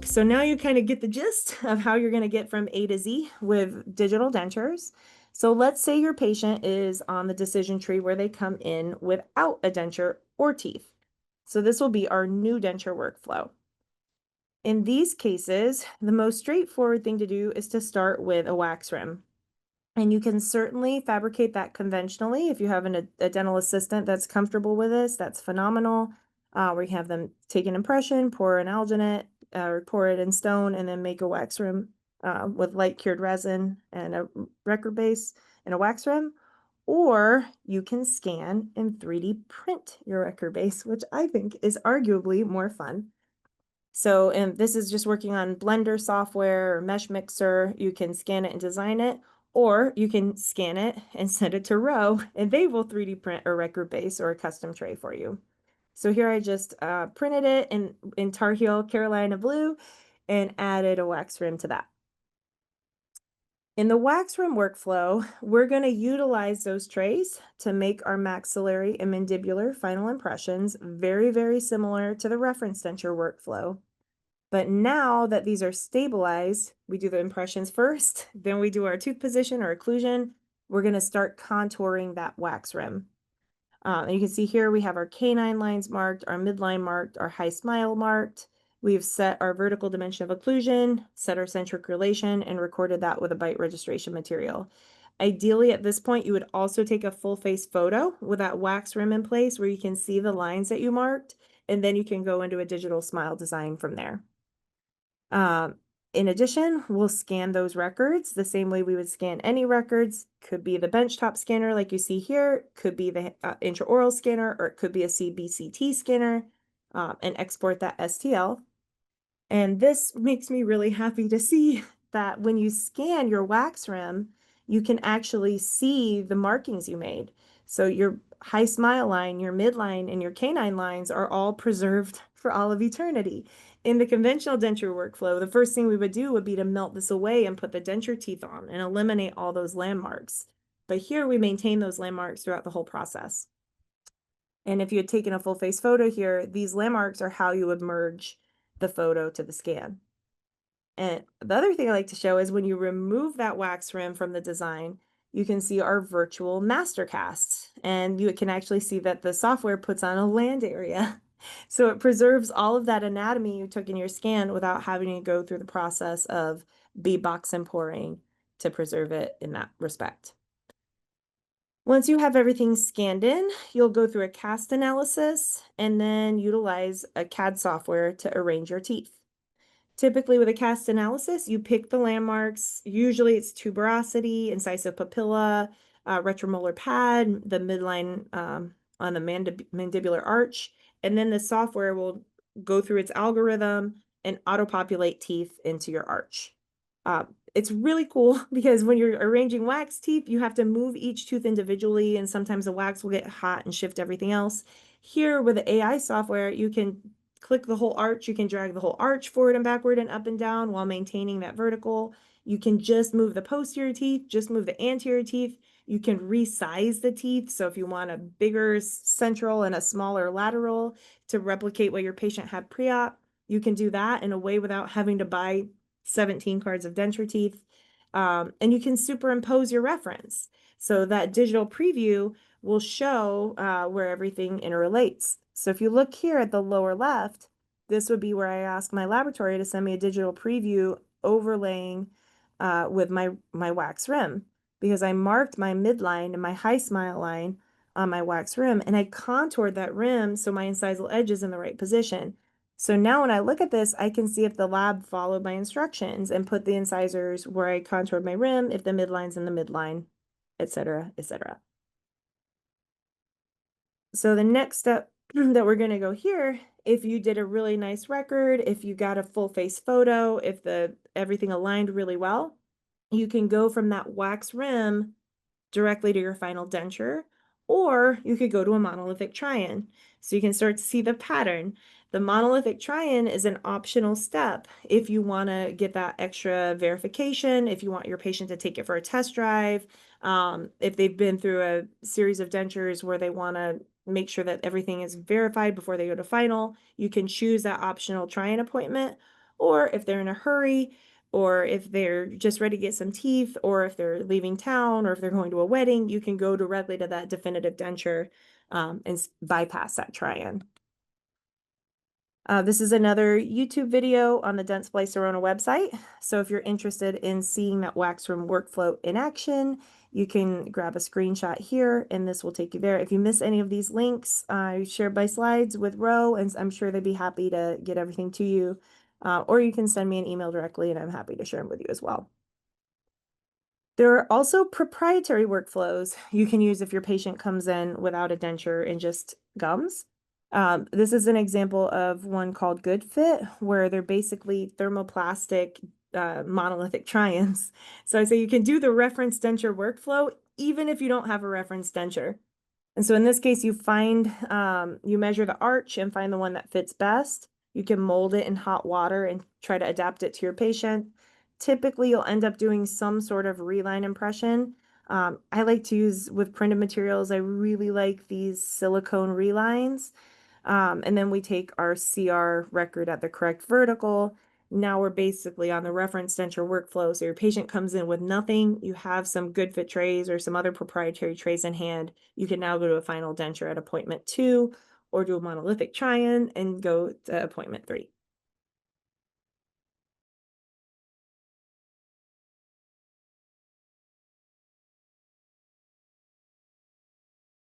So now you kind of get the gist of how you're going to get from A to Z with digital dentures. So let's say your patient is on the decision tree where they come in without a denture or teeth. So this will be our new denture workflow. In these cases, the most straightforward thing to do is to start with a wax rim. And you can certainly fabricate that conventionally. If you have a dental assistant that's comfortable with this, that's phenomenal. Where you have them take an impression, pour an alginate, or pour it in stone, and then make a wax rim with light cured resin and a record base and a wax rim. Or you can scan and 3D print your record base, which I think is arguably more fun. So, and this is just working on Blender software or Mesh Mixer. You can scan it and design it, or you can scan it and send it to Row, and they will 3D print a record base or a custom tray for you. So here I just printed it in Tar Heel Carolina blue and added a wax rim to that. In the wax rim workflow, we're going to utilize those trays to make our maxillary and mandibular final impressions very, very similar to the reference denture workflow. But now that these are stabilized, we do the impressions first, then we do our tooth position or occlusion. We're going to start contouring that wax rim. And you can see here we have our canine lines marked, our midline marked, our high smile marked. We've set our vertical dimension of occlusion, set our centric relation, and recorded that with a bite registration material. Ideally, at this point, you would also take a full face photo with that wax rim in place where you can see the lines that you marked, and then you can go into a digital smile design from there. In addition, we'll scan those records the same way we would scan any records. Could be the benchtop scanner like you see here, could be the intraoral scanner, or it could be a CBCT scanner, and export that STL. And this makes me really happy to see that when you scan your wax rim, you can actually see the markings you made. So your high smile line, your midline, and your canine lines are all preserved for all of eternity. In the conventional denture workflow, the first thing we would do would be to melt this away and put the denture teeth on and eliminate all those landmarks. But here we maintain those landmarks throughout the whole process. And if you had taken a full face photo here, these landmarks are how you would merge the photo to the scan. And the other thing I like to show is when you remove that wax rim from the design, you can see our virtual master cast, and you can actually see that the software puts on a land area. So it preserves all of that anatomy you took in your scan without having to go through the process of box and pouring to preserve it in that respect. Once you have everything scanned in, you'll go through a cast analysis and then utilize a CAD software to arrange your teeth. Typically with a cast analysis, you pick the landmarks. Usually it's tuberosity, incisive papilla, retromolar pad, the midline on the mandibular arch, and then the software will go through its algorithm and auto-populate teeth into your arch. It's really cool because when you're arranging wax teeth, you have to move each tooth individually, and sometimes the wax will get hot and shift everything else. Here with the AI software, you can click the whole arch. You can drag the whole arch forward and backward and up and down while maintaining that vertical. You can just move the posterior teeth, just move the anterior teeth. You can resize the teeth. So if you want a bigger central and a smaller lateral to replicate what your patient had pre-op, you can do that in a way without having to buy 17 cards of denture teeth. And you can superimpose your reference. So that digital preview will show where everything interrelates. So if you look here at the lower left, this would be where I ask my laboratory to send me a digital preview overlaying with my wax rim, because I marked my midline and my high smile line on my wax rim, and I contoured that rim so my incisal edge is in the right position. So now when I look at this, I can see if the lab followed my instructions and put the incisors where I contoured my rim, if the midline's in the midline, et cetera, et cetera. So the next step that we're going to go here, if you did a really nice record, if you got a full face photo, if everything aligned really well, you can go from that wax rim directly to your final denture, or you could go to a monolithic try-in. So you can start to see the pattern. The monolithic try-in is an optional step if you want to get that extra verification, if you want your patient to take it for a test drive, if they've been through a series of dentures where they want to make sure that everything is verified before they go to final, you can choose that optional try-in appointment. or if they're in a hurry, or if they're just ready to get some teeth, or if they're leaving town, or if they're going to a wedding, you can go directly to that definitive denture and bypass that try-in. This is another YouTube video on the Dent Splice Arona website. So if you're interested in seeing that wax room workflow in action, you can grab a screenshot here and this will take you there. If you miss any of these links, I shared my slides with Ro and I'm sure they'd be happy to get everything to you. Or you can send me an email directly and I'm happy to share them with you as well. There are also proprietary workflows you can use if your patient comes in without a denture and just gums. This is an example of one called Good Fit, where they're basically thermoplastic monolithic try-ins. So I say you can do the reference denture workflow even if you don't have a reference denture. And so in this case, you find, you measure the arch and find the one that fits best. You can mold it in hot water and try to adapt it to your patient. Typically, you'll end up doing some sort of reline impression. I like to use with printed materials. I really like these silicone relines. And then we take our CR record at the correct vertical. Now we're basically on the reference denture workflow. So your patient comes in with nothing. You have some good fit trays or some other proprietary trays in hand. You can now go to a final denture at appointment 2 or do a monolithic try-in and go to appointment 3.